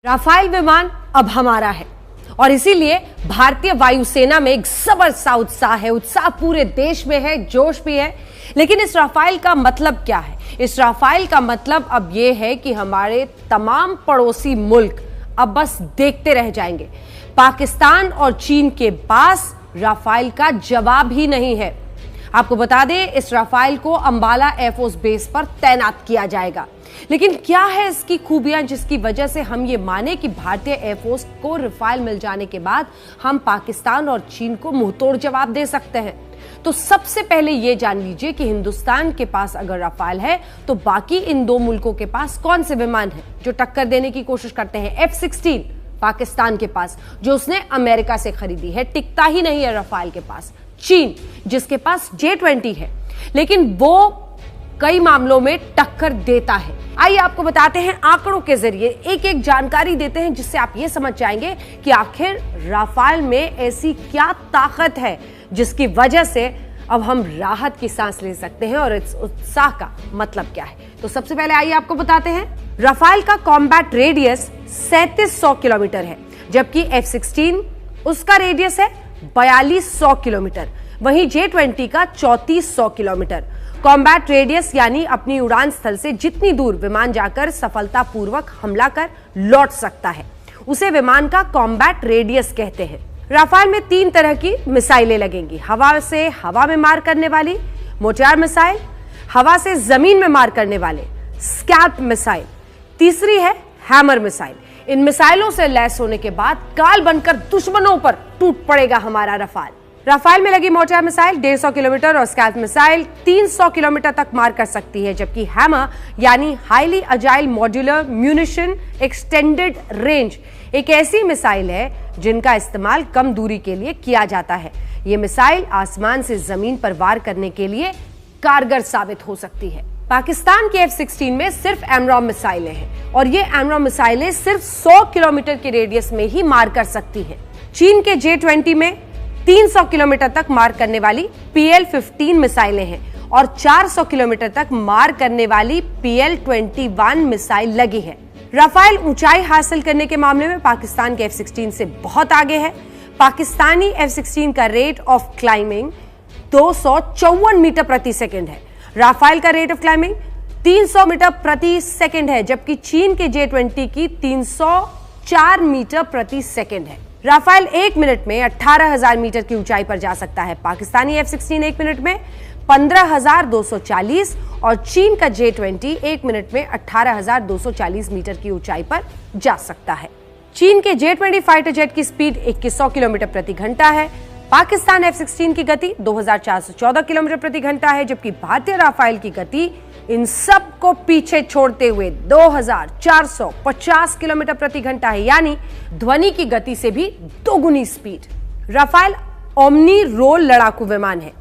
Rafale विमान अब हमारा है और इसीलिए भारतीय वायुसेना में एक जबरदस्त उत्साह है। उत्साह पूरे देश में है, जोश भी है। लेकिन इस राफेल का मतलब क्या है? इस राफेल का मतलब अब यह है कि हमारे तमाम पड़ोसी मुल्क अब बस देखते रह जाएंगे। पाकिस्तान और चीन के पास राफेल का जवाब ही नहीं है। आपको बता दें, इस राफेल को अंबाला एयरफोर्स बेस पर तैनात किया जाएगा। लेकिन क्या है इसकी खूबियां जिसकी वजह से हम ये माने कि भारतीय एयरफोर्स को राफेल मिल जाने के बाद हम पाकिस्तान और चीन को मुंहतोड़ जवाब दे सकते हैं? तो सबसे पहले ये जान लीजिए कि हिंदुस्तान के पास अगर राफेल है तो बाकी इन दो मुल्कों के पास कौन से विमान हैं जो टक्कर देने की कोशिश करते हैं? F-16 पाकिस्तान के पास, जो उसने अमेरिका से खरीदी है, टिकता ही नहीं है राफेल के पास। चीन, जिसके पास J-20 है, लेकिन वो कई मामलों में टक्कर देता है। आइए आपको बताते हैं, आंकड़ों के जरिए एक एक जानकारी देते हैं जिससे आप ये समझ जाएंगे कि आखिर राफेल में ऐसी क्या ताकत है जिसकी वजह से अब हम राहत की सांस ले सकते हैं और इस उत्साह का मतलब क्या है। तो सबसे पहले आइए आपको बताते हैं, राफेल का कॉम्बैट रेडियस 3700 किलोमीटर है, जबकि F-16 उसका रेडियस है 4200 किलोमीटर, वहीं J-20 का 3400 किलोमीटर। कॉम्बैट रेडियस यानी अपनी उड़ान स्थल से जितनी दूर विमान जाकर सफलतापूर्वक हमला कर लौट सकता है, उसे विमान का कॉम्बैट रेडियस कहते हैं। राफेल में 3 तरह की मिसाइलें लगेंगी। हवा से हवा में मार करने वाली मोर्टार मिसाइल, हवा से जमीन में मार करने वाले स्कैल्प मिसाइल, तीसरी है हैमर मिसाइल। इन मिसाइलों से लैस होने के बाद काल बनकर दुश्मनों पर टूट पड़ेगा हमारा राफेल। राफेल में लगी मोर्टार मिसाइल 150 किलोमीटर और स्कैल्प मिसाइल 300 किलोमीटर तक मार कर सकती है, जबकि हैमर यानी highly agile modular munition extended range एक ऐसी मिसाइल है जिनका इस्तेमाल कम दूरी के लिए किया जाता है। यह मिसाइल आसमान से जमीन पर वार करने के लिए कारगर साबित हो सकती है। पाकिस्तान के F-16 में सिर्फ एमरॉम मिसाइलें हैं और ये एमरॉम मिसाइलें सिर्फ 100 किलोमीटर के रेडियस में ही मार कर सकती हैं। चीन के J-20 में 300 किलोमीटर तक मार करने वाली PL-15 मिसाइलें हैं और 400 किलोमीटर तक मार करने वाली PL-21 मिसाइल लगी है। राफेल ऊंचाई हासिल करने के मामले में पाकिस्तान के F-16 से बहुत आगे है। पाकिस्तानी F-16 का रेट ऑफ क्लाइंबिंग 254 मीटर प्रति सेकंड है। राफेल का रेट ऑफ क्लाइंबिंग 300 मीटर प्रति सेकंड है, जबकि चीन के J-20 की 304 मीटर प्रति सेकंड है। राफेल 1 मिनट में 18,000 मीटर की ऊंचाई पर जा सकता है। पाकिस्तानी F-16 1 मिनट में 15,240 और चीन का J-20 1 मिनट में 18,240 मीटर की ऊंचाई पर जा सकता है। चीन के J-20 फाइटर जेट की स्पीड 2100 किलोमीटर प्रति घंटा है। पाकिस्तान F-16 की गति 2414 किलोमीटर प्रति घंटा है, जबकि भारतीय राफेल की गति इन सब को पीछे छोड़ते हुए 2450 किलोमीटर प्रति घंटा है, यानी ध्वनि की गति से भी दोगुनी स्पीड। राफेल ओमनी रोल लड़ाकू विमान है।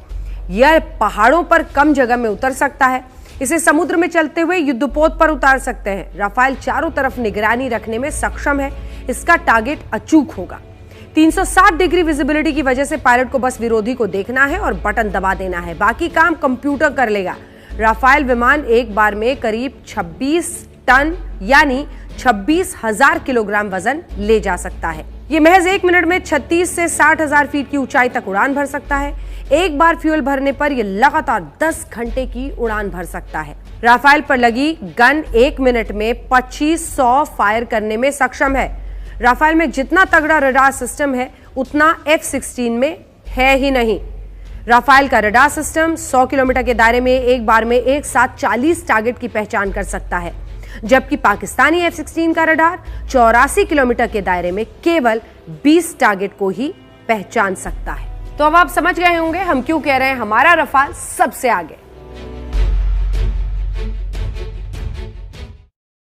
यह पहाड़ों पर कम जगह में उतर सकता है। इसे समुद्र में चलते हुए युद्धपोत पर उतार सकते हैं। राफेल चारों तरफ निगरानी रखने में सक्षम है। इसका टारगेट अचूक होगा। 360 डिग्री विजिबिलिटी की वजह से पायलट को बस विरोधी को देखना है और बटन दबा देना है, बाकी काम कंप्यूटर कर लेगा। राफेल विमान एक बार में करीब 26 टन यानी 26,000 किलोग्राम वजन ले जा सकता है। यह महज 1 मिनट में 36 से 60,000 फीट की ऊंचाई तक उड़ान भर सकता है। एक बार फ्यूल भरने पर यह लगातार 10 घंटे की उड़ान भर सकता है। राफेल पर लगी गन 1 मिनट में 2500 फायर करने में सक्षम है। राफेल में जितना तगड़ा रडार सिस्टम है उतना F-16 में है ही नहीं। राफेल का रडार सिस्टम 100 किलोमीटर के दायरे में एक बार में एक साथ 40 टारगेट की पहचान कर सकता है, जबकि पाकिस्तानी F-16 का रडार 84 किलोमीटर के दायरे में केवल 20 टारगेट को ही पहचान सकता है। तो अब आप समझ गए होंगे हम क्यों कह रहे हैं हमारा राफेल सबसे आगे।